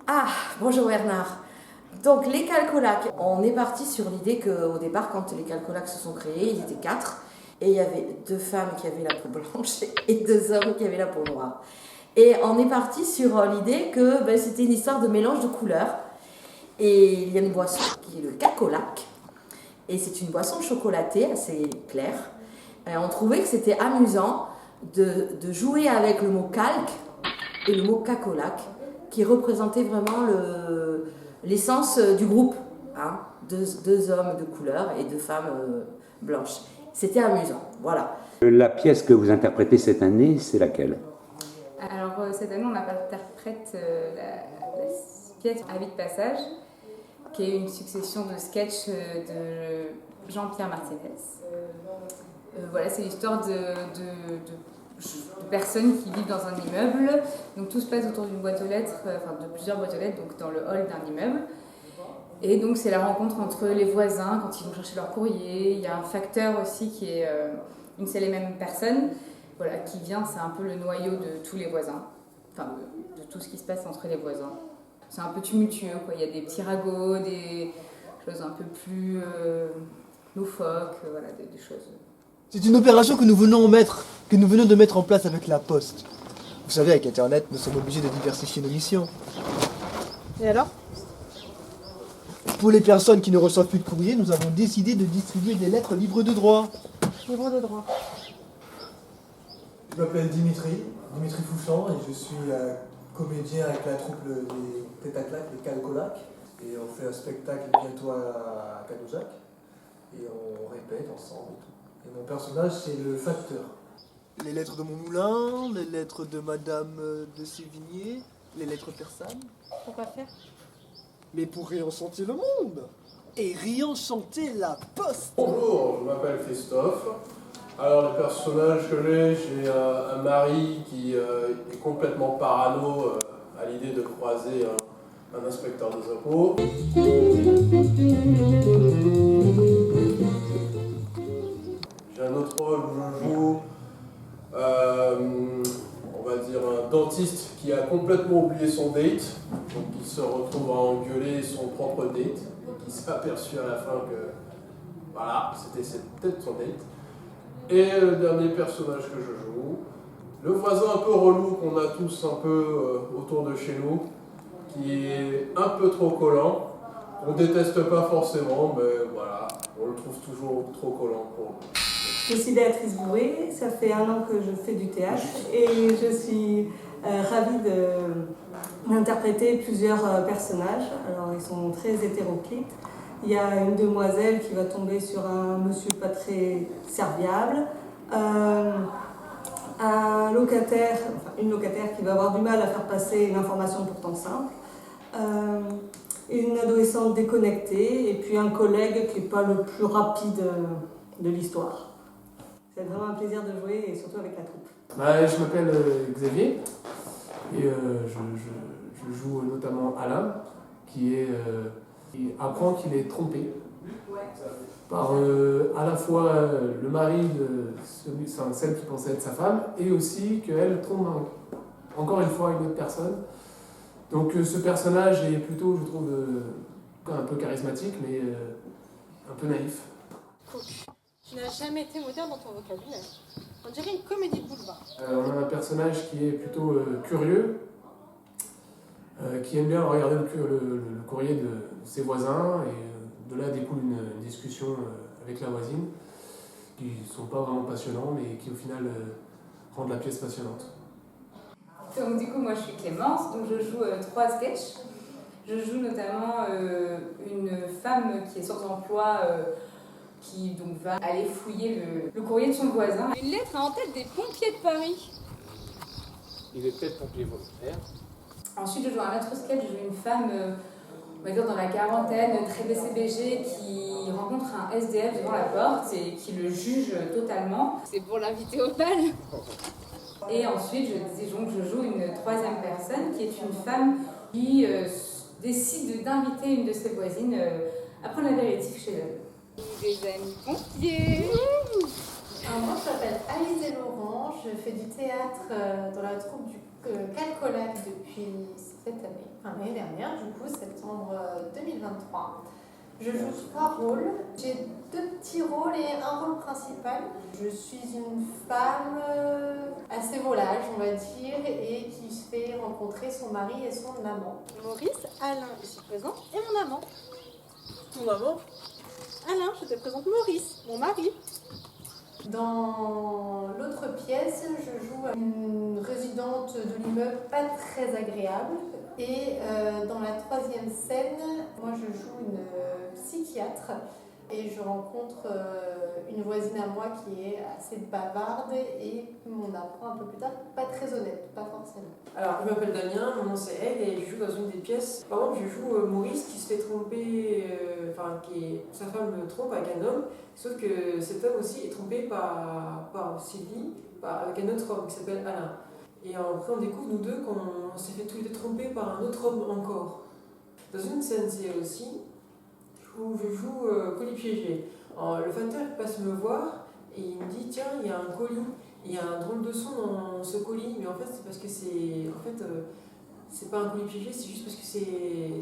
Ah, bonjour Bernard. Donc les calcolacs, on est parti sur l'idée qu'au départ, quand les calcolacs se sont créés, ils étaient quatre. Et il y avait deux femmes qui avaient la peau blanche et deux hommes qui avaient la peau noire. Et on est parti sur l'idée que c'était une histoire de mélange de couleurs. Et il y a une boisson qui est le calcolac. Et c'est une boisson chocolatée assez claire. Et on trouvait que c'était amusant de jouer avec le mot calque et le mot cacolac, qui représentait vraiment l'essence du groupe. Hein, deux hommes de couleur et deux femmes blanches. C'était amusant, voilà. La pièce que vous interprétez cette année, c'est laquelle? Alors cette année, on interprète la pièce Avis de passage, qui est une succession de sketchs de Jean-Pierre Martinez. Voilà, c'est l'histoire de personnes qui vivent dans un immeuble. Donc tout se passe autour d'une boîte aux lettres, de plusieurs boîtes aux lettres, donc dans le hall d'un immeuble. Et donc c'est la rencontre entre les voisins quand ils vont chercher leur courrier. Il y a un facteur aussi qui est une seule et même personne, voilà, qui vient, c'est un peu le noyau de tous les voisins, de tout ce qui se passe entre les voisins. C'est un peu tumultueux, quoi. Il y a des petits ragots, des choses un peu plus loufoques, voilà, des choses. C'est une opération que nous venons de mettre en place avec la Poste. Vous savez, avec Internet, nous sommes obligés de diversifier nos missions. Et alors? Pour les personnes qui ne reçoivent plus de courrier, nous avons décidé de distribuer des lettres libres de droit. Libre de droit. Je m'appelle Dimitri Fouchant, et je suis comédien avec la troupe des Tête à Claque, les Calcolacs. Et on fait un spectacle bientôt à Cadouzac. Et on répète ensemble et tout. Et mon personnage, c'est le facteur. Les lettres de mon moulin, les lettres de Madame de Sévigné, les lettres persanes. Pourquoi faire? Mais pour réenchanter le monde et réenchanter la Poste. Bonjour, je m'appelle Christophe. Alors le personnage que j'ai un mari qui est complètement parano à l'idée de croiser un inspecteur des impôts. J'ai un autre rôle où je joue, on va dire, un dentiste qui a complètement oublié son date, donc il se retrouve à engueuler son propre date, et qui s'est aperçu à la fin que, voilà, c'était peut-être son date. Et le dernier personnage que je joue, le voisin un peu relou qu'on a tous un peu autour de chez nous, qui est un peu trop collant, qu'on déteste pas forcément, mais voilà, on le trouve toujours trop collant pour nous. Je suis Béatrice Bourré, ça fait 1 an que je fais du théâtre et je suis ravie d'interpréter plusieurs personnages. Alors ils sont très hétéroclites. Il y a une demoiselle qui va tomber sur un monsieur pas très serviable, un locataire, une locataire qui va avoir du mal à faire passer une information pourtant simple, une adolescente déconnectée et puis un collègue qui n'est pas le plus rapide de l'histoire. C'est vraiment un plaisir de jouer et surtout avec la troupe. Je m'appelle Xavier et je joue notamment Alain qui apprend qu'il est trompé par à la fois le mari de celle qui pensait être sa femme et aussi qu'elle trompe encore une fois une autre personne. Donc ce personnage est plutôt, je trouve, un peu charismatique mais un peu naïf. Tu n'as jamais été moderne dans ton vocabulaire. On dirait une comédie de boulevard. On a un personnage qui est plutôt curieux, qui aime bien regarder le courrier de ses voisins, et de là découle une discussion avec la voisine, qui ne sont pas vraiment passionnants, mais qui au final rendent la pièce passionnante. Donc du coup, moi je suis Clémence, donc je joue 3 sketchs. Je joue notamment une femme qui est sans emploi, qui donc va aller fouiller le courrier de son voisin. Une lettre en tête des pompiers de Paris. Il est peut-être pompier volontaire. Ensuite, je joue un autre sketch, je joue une femme, on va dire dans la quarantaine, très BCBG, qui rencontre un SDF devant la porte et qui le juge totalement. C'est pour l'inviter au bal. Et ensuite, je joue une 3e personne, qui est une femme qui décide d'inviter une de ses voisines à prendre l'apéritif chez elle. Des amis pompiers. Alors moi je m'appelle Alizé Laurent, je fais du théâtre dans la troupe du Calcolac depuis cette année, enfin l'année dernière, du coup, septembre 2023. Je joue 3 rôles. J'ai 2 petits rôles et un rôle principal. Je suis une femme assez volage, on va dire, et qui se fait rencontrer son mari et son amant. Maurice, Alain, ici présent, et mon amant. Mon amant? Alain, je te présente Maurice, mon mari. Dans l'autre pièce, je joue une résidente de l'immeuble pas très agréable. Et dans la 3e scène, moi je joue une psychiatre et je rencontre une voisine à moi qui est assez bavarde et on apprend un peu plus tard, pas très honnête, pas forcément. Alors, je m'appelle Damien, mon nom c'est Egg et je joue dans une des pièces. Par exemple, je joue Maurice qui se fait tromper, sa femme le trompe avec un homme, sauf que cet homme aussi est trompé par Sylvie, avec un autre homme qui s'appelle Alain. Et après, on découvre, nous deux, qu'on s'est fait tous les deux tromper par un autre homme encore. Dans une scène, c'est aussi où je joue colis piégé. Le facteur passe me voir et il me dit tiens, il y a un colis, il y a un drôle de son dans ce colis, mais en fait, c'est parce que c'est. En fait, c'est pas un colis piégé, c'est juste parce que c'est.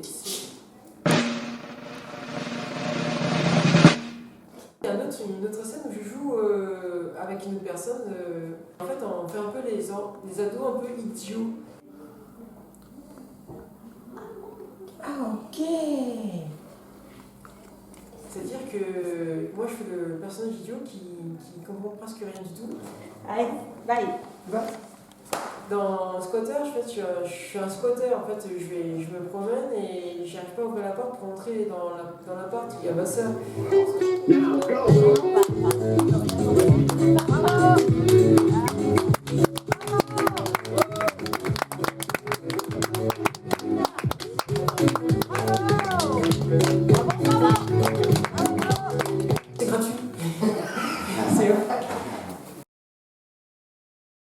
Il y a une autre scène où je joue avec une autre personne. En fait, on fait un peu les ados un peu idiots. Ah, ok. C'est-à-dire que moi, je fais le personnage idiot qui comprend presque rien du tout. Allez, bye. Va. Dans Squatter, je suis un squatter. En fait, je me promène et j'arrive pas à ouvrir la porte pour entrer dans l'appart. Il y a ma soeur.